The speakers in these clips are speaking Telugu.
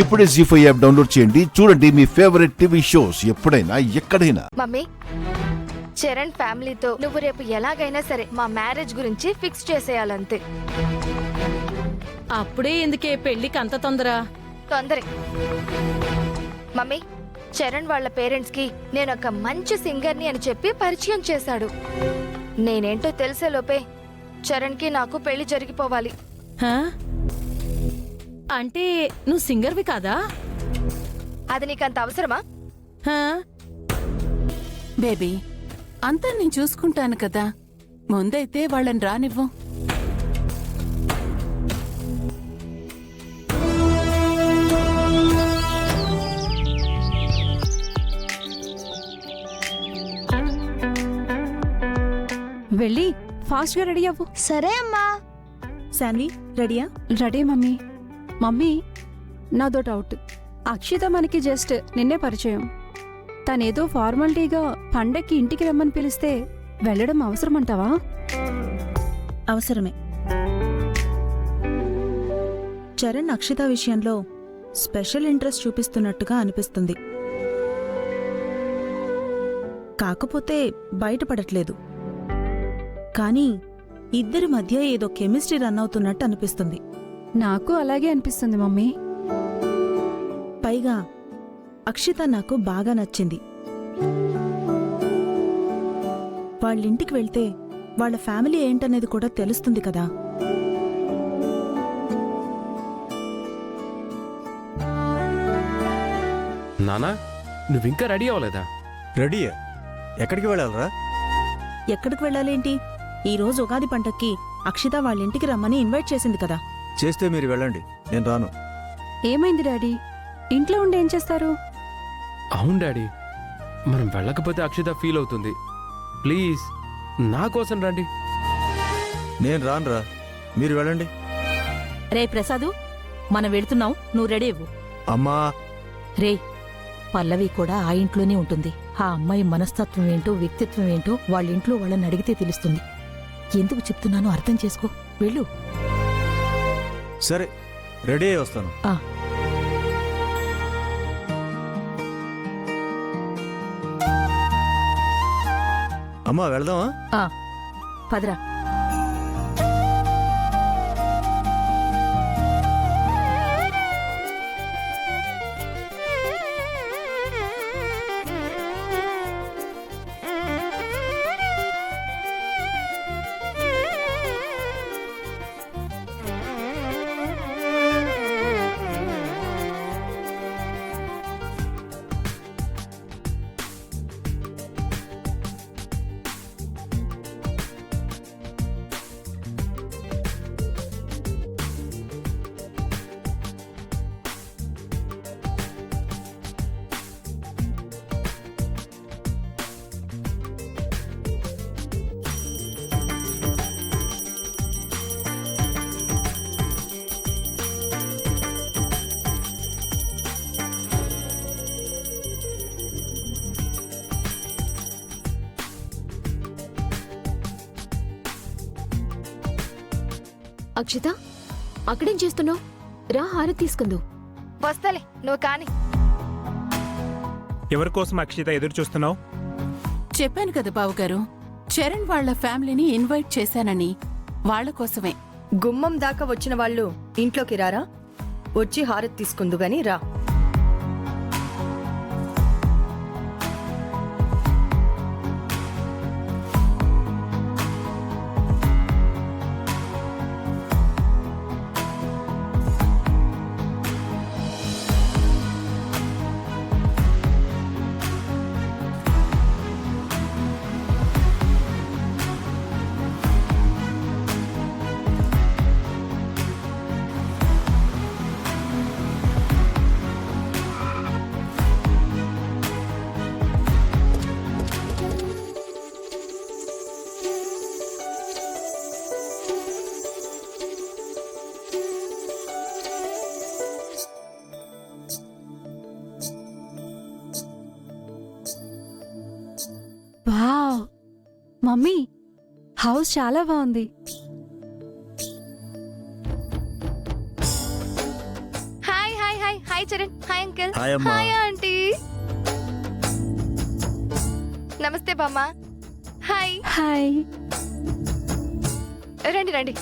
ఇప్పుడే జీ5 యాప్ డౌన్లోడ్ చేయండి. చూడండి మీ ఫేవరెట్ టీవీ షోస్ ఎప్పుడైనా ఎక్కడైనా. మమ్మీ, చరణ్ ఫ్యామిలీతో నువ్వు రేపు ఎలాగైనా సరే మా మ్యారేజ్ గురించి ఫిక్స్ చేసేయాలంతే. అప్పుడే ఎందుకే పెళ్లికి అంత తొందరే. మమ్మీ, చరణ్ వాళ్ళ పేరెంట్స్ కి నేను ఒక మంచి సింగర్ని అని చెప్పి పరిచయం చేశాడు. నేనేంటో తెలిసేలోపే చరణ్ కి నాకు పెళ్లి జరిగిపోవాలి. హా? అంటే నువ్వు సింగర్వి కాదా? అది నీకంత అవసరమా? హా? బేబీ, అంతా నేను చూసుకుంటాను కదా, ముందైతే వాళ్ళని రానివ్వు. వెళ్ళి ఫాస్ట్గా రెడీ అవ్వు. సరే అమ్మా. శాన్వి రెడీయా? Ready mummy. మమ్మీ, నాదో డౌట్. అక్షిత మనకి జస్ట్ నిన్నే పరిచయం. తనేదో ఫార్మాలిటీగా పండక్కి ఇంటికి రమ్మని పిలిస్తే వెళ్ళడం అవసరమంటావా? అవసరమే. చరణ్ అక్షిత విషయంలో స్పెషల్ ఇంట్రెస్ట్ చూపిస్తున్నట్టుగా అనిపిస్తుంది. కాకపోతే బయటపడట్లేదు. కానీ ఇద్దరి మధ్య ఏదో కెమిస్ట్రీ రన్ అవుతున్నట్టు అనిపిస్తుంది. నాకు అలాగే అనిపిస్తుంది మమ్మీ. పైగా అక్షిత నాకు బాగా నచ్చింది. వాళ్ళింటికి వెళ్తే వాళ్ళ ఫ్యామిలీ ఏంటనేది కూడా తెలుస్తుంది కదా. నానా, నువ్వింకా రెడీ అవ్వలేదా? రెడీయా? ఎక్కడికి వెళ్ళాలరా? ఎక్కడికి వెళ్ళాలేంటి? ఈరోజు ఉగాది పండక్కి అక్షిత వాళ్ళింటికి రమ్మని ఇన్వైట్ చేసింది కదా. చేస్తే మీరు వెళ్ళండి, నేను రాను. ఏమైంది డాడీ? ఇంట్లో ఉండి ఏం చేస్తారు? అవును డాడీ, మనం వెళ్ళకపోతే అక్షిత ఫీల్ అవుతుంది. ప్లీజ్ నా కోసం రండి. నేను రానురా, మీరు వెళ్ళండి. రే ప్రసాదు, మనం వెళుతున్నాం, నువ్వు రెడీ ఇవ్వు. అమ్మా, రే, పల్లవి కూడా ఆ ఇంట్లోనే ఉంటుంది. ఆ అమ్మాయి మనస్తత్వం ఏంటో వ్యక్తిత్వం ఏంటో వాళ్ళింట్లో వాళ్ళని అడిగితే తెలుస్తుంది. ఎందుకు చెప్తున్నానో అర్థం చేసుకో. వెళ్ళు. సరే, రెడీ అయి వస్తాను. అమ్మా, వెళదామా? పదరా. అక్షిత, అక్కడేం చేస్తున్నావు? రా, హారతి తీసుకుందు. వస్తలే, నువ్వు కాని. ఎవరికోసం అక్షిత ఎదురు చూస్తున్నావు? చెప్పాను కదా బావగారు, చరణ్ వాళ్ళ ఫ్యామిలీని ఇన్వైట్ చేశానని. వాళ్ళ కోసమే. గుమ్మం దాకా వచ్చిన వాళ్ళు ఇంట్లోకి రారా? వచ్చి హారతి తీసుకుందు గాని రా. వావ్ మమ్మీ, హౌస్ చాలా బాగుంది. Hi hi hi hi hi Charan. Hi uncle. Hi అమ్మా. Hi aunty. నమస్తే బామ్మ. హాయ్. హాయ్. రండి రండి.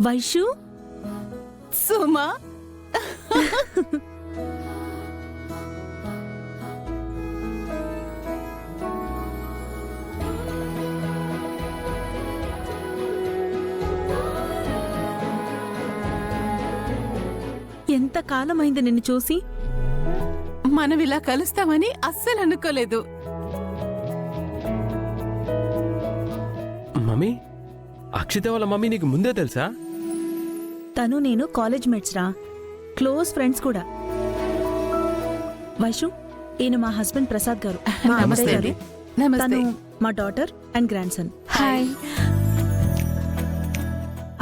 వైషు, సుమా, ఎంత కాలమైంది నిన్ను చూసి. మనం ఇలా కలుస్తామని అస్సలు అనుకోలేదు. మమ్మీ, అక్షిత వాళ్ళ మమ్మీ నీకు ముందే తెలుసా? తను నేను కాలేజ్ మేట్స్ రా, క్లోజ్ ఫ్రెండ్స్ కూడా. వైషు, ఈయన మా హస్బెండ్ ప్రసాద్ గారు, మా నమస్తే అత్తయ్య అండి. గారు. నమస్తే. తను మా daughter and grand son. Hi.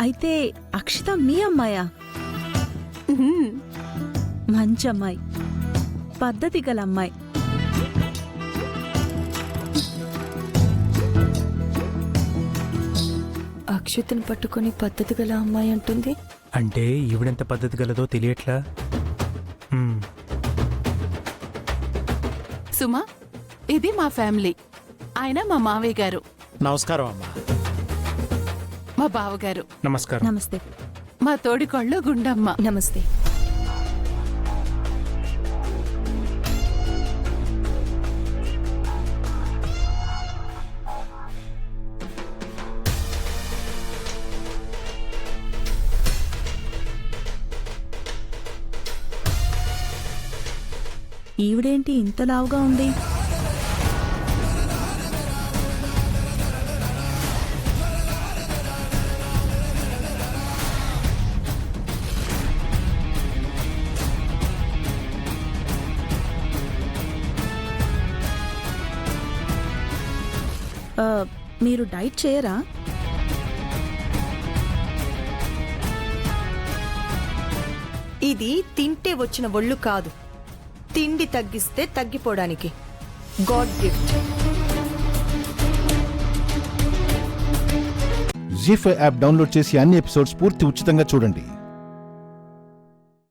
అయితే అక్షిత మీ అమ్మాయా? ఉహుం. మంచి అమ్మాయి, పద్ధతి గల అమ్మాయి. అక్షితను పట్టుకొని పద్ధతి గల అమ్మాయి అంటుంది. అంటే ఈవిడెంత పద్ధతి గలదో తెలియట్లా. సుమా, ఇది మా ఫ్యామిలీ. ఆయన మా మావయ్య గారు, నమస్కారం అమ్మా. మా బావగారు, నమస్కారం. నమస్తే. మా తోడికోళ్ళు గుండమ్మ. నమస్తే. ఈవిడేంటి ఇంత లావుగా ఉంది? మీరు డైట్ చేయరా? ఇది తింటే వచ్చిన ఒళ్ళు కాదు, తిండి తగ్గిస్తే తగ్గిపోవడానికి. God gift. Zee five app download చేసి అన్ని ఎపిసోడ్స్ పూర్తి ఉచితంగా చూడండి.